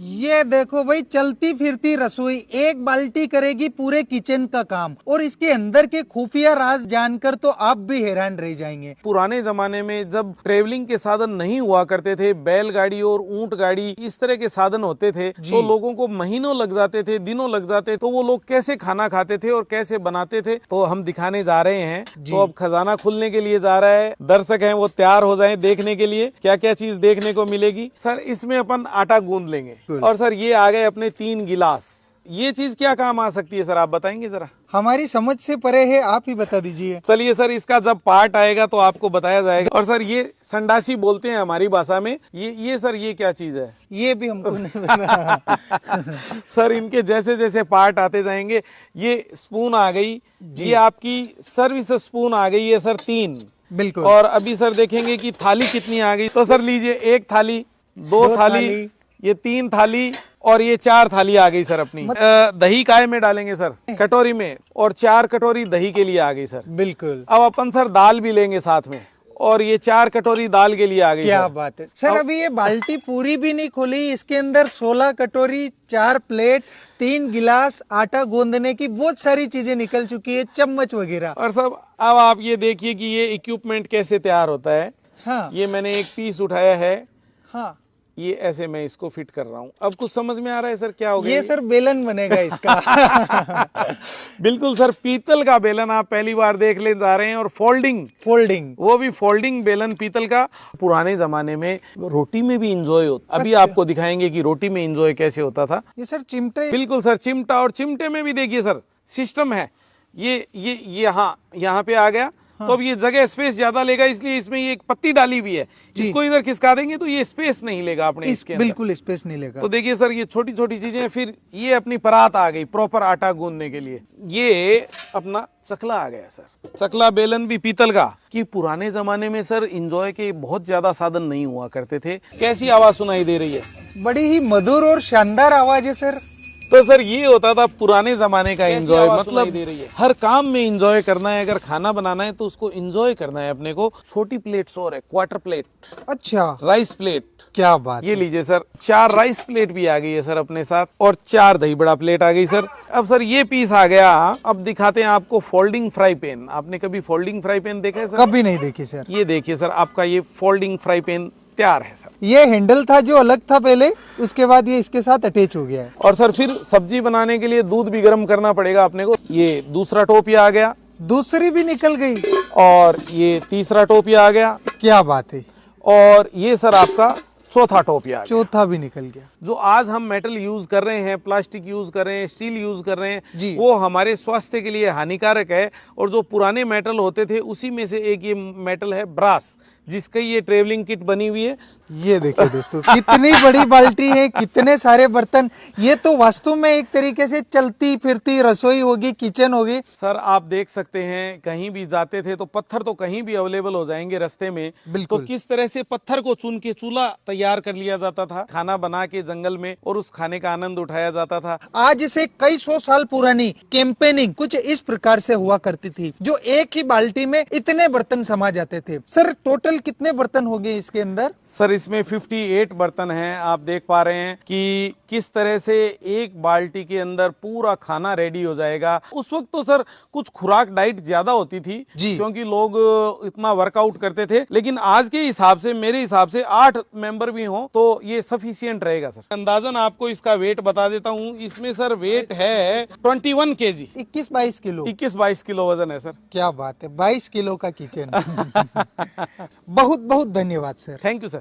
ये देखो भाई, चलती फिरती रसोई, एक बाल्टी करेगी पूरे किचन का काम। और इसके अंदर के खुफिया राज जानकर तो आप भी हैरान रह जाएंगे। पुराने जमाने में जब ट्रेवलिंग के साधन नहीं हुआ करते थे, बैलगाड़ी और ऊंट गाड़ी इस तरह के साधन होते थे, तो लोगों को महीनों लग जाते थे, दिनों लग जाते, तो वो लोग कैसे खाना खाते थे और कैसे बनाते थे, तो हम दिखाने जा रहे हैं। तो अब खजाना खुलने के लिए जा रहा है, दर्शक हैं वो तैयार हो जाएं देखने के लिए क्या क्या चीज देखने को मिलेगी। सर इसमें अपन आटा गूंद लेंगे और सर ये आ गए अपने 3 गिलास। ये चीज क्या काम आ सकती है सर, आप बताएंगे जरा? हमारी समझ से परे है, आप ही बता दीजिए। चलिए सर, इसका जब पार्ट आएगा तो आपको बताया जाएगा। और सर ये संडासी बोलते हैं हमारी भाषा में। ये सर ये क्या चीज है? ये भी हमको नहीं पता। सर इनके जैसे जैसे पार्ट आते जाएंगे। ये स्पून आ गई, ये आपकी सर्विस स्पून आ गई है सर 3। बिल्कुल। और अभी सर देखेंगे कि थाली कितनी आ गई। तो सर लीजिए, 1 थाली, 2 थाली, ये 3 थाली और ये 4 थाली आ गई सर अपनी। दही काय में डालेंगे सर? कटोरी में। और 4 कटोरी दही के लिए आ गई सर। बिल्कुल। अब अपन सर दाल भी लेंगे साथ में, और ये 4 कटोरी दाल के लिए आ गई। क्या बात है सर। अभी ये बाल्टी पूरी भी नहीं खुली, इसके अंदर 16 कटोरी, 4 प्लेट, 3 गिलास, आटा गूंदने की बहुत सारी चीजें निकल चुकी है, चम्मच वगैरह। और सब अब आप ये देखिए कि ये इक्विपमेंट कैसे तैयार होता है। हाँ। ये मैंने एक पीस उठाया है। हाँ। ये ऐसे मैं इसको फिट कर रहा हूँ। अब कुछ समझ में आ रहा है सर क्या हो गया? ये सर बेलन बनेगा इसका। बिल्कुल सर, पीतल का बेलन आप पहली बार देख ले जा रहे हैं। और फोल्डिंग वो भी फोल्डिंग बेलन पीतल का। पुराने जमाने में रोटी में भी इंजॉय होता। अभी आपको दिखाएंगे कि रोटी में इंजॉय कैसे होता था। ये सर चिमटे। बिल्कुल सर, चिमटा। और चिमटे में भी देखिए सर सिस्टम है। ये यहाँ पे आ गया। हाँ। तो अब ये जगह स्पेस ज्यादा लेगा, इसलिए इसमें ये एक पत्ती डाली हुई है। इसको इधर खिसका देंगे तो ये स्पेस नहीं लेगा अपने इसके अंदर। बिल्कुल स्पेस नहीं लेगा। तो देखिए सर, ये छोटी छोटी चीजें। फिर ये अपनी परात आ गई प्रॉपर आटा गूंदने के लिए। ये अपना चकला आ गया सर। चकला बेलन भी पीतल का। कि पुराने जमाने में सर इंजॉय के बहुत ज्यादा साधन नहीं हुआ करते थे। कैसी आवाज सुनाई दे रही है? बड़ी ही मधुर और शानदार आवाज है सर। तो सर ये होता था पुराने जमाने का एंजॉय। मतलब हर काम में एंजॉय करना है। अगर खाना बनाना है तो उसको एंजॉय करना है अपने को। छोटी प्लेट्स और है, क्वार्टर प्लेट। अच्छा। Rice plate. क्या बात। ये लीजिए सर, 4 राइस प्लेट भी आ गई है सर अपने साथ। और 4 दही बड़ा प्लेट आ गई सर। अब सर ये पीस आ गया। अब दिखाते हैं आपको फोल्डिंग फ्राई पैन। आपने कभी फोल्डिंग फ्राई पैन देखा है सर? कभी नहीं देखी सर। ये देखिए सर, आपका ये फोल्डिंग फ्राई पैन तैयार है सर। ये हैंडल था जो अलग था पहले, उसके बाद ये इसके साथ अटैच हो गया है। और सर फिर सब्जी बनाने के लिए दूध भी गर्म करना पड़ेगा अपने को। ये दूसरा टोपिया आ गया। दूसरी भी निकल गई। और ये तीसरा टोपिया आ गया। क्या बात है। और ये सर आपका चौथा टोपिया आ गया। चौथा भी निकल गया। जो आज हम मेटल यूज कर रहे हैं, प्लास्टिक यूज कर रहे हैं, स्टील यूज कर रहे हैं, वो हमारे स्वास्थ्य के लिए हानिकारक है। और जो पुराने मेटल होते थे उसी में से एक ये मेटल है ब्रास, जिसका ये ट्रेवलिंग किट बनी हुई है। ये देखिए दोस्तों, कितनी बड़ी बाल्टी है, कितने सारे बर्तन। ये तो वास्तव में एक तरीके से चलती फिरती रसोई होगी, किचन होगी। सर आप देख सकते हैं, कहीं भी जाते थे तो पत्थर तो कहीं भी अवेलेबल हो जाएंगे रास्ते में। तो किस तरह से पत्थर को चुन के चूल्हा तैयार कर लिया जाता था, खाना बना के जंगल में, और उस खाने का आनंद उठाया जाता था। आज से कई 100 साल पुरानी कैंपेनिंग कुछ इस प्रकार से हुआ करती थी, जो एक ही बाल्टी में इतने बर्तन समा जाते थे। सर टोटल कितने बर्तन हो गए इसके अंदर? सर इसमें 58 बर्तन हैं। आप देख पा रहे हैं कि किस तरह से एक बाल्टी के अंदर पूरा खाना रेडी हो जाएगा। उस वक्त तो सर कुछ खुराक डाइट ज्यादा होती थी, क्योंकि लोग इतना वर्कआउट करते थे। लेकिन आज के हिसाब से, मेरे हिसाब से 8 मेंबर भी हों तो ये सफिशियंट रहेगा सर। अंदाजन आपको इसका वेट बता देता हूँ। इसमें सर वेट है 21 kg। 21-22 किलो। 21-22 किलो वजन है सर। क्या बात है, 22 किलो का किचन। बहुत बहुत धन्यवाद सर। Thank you sir.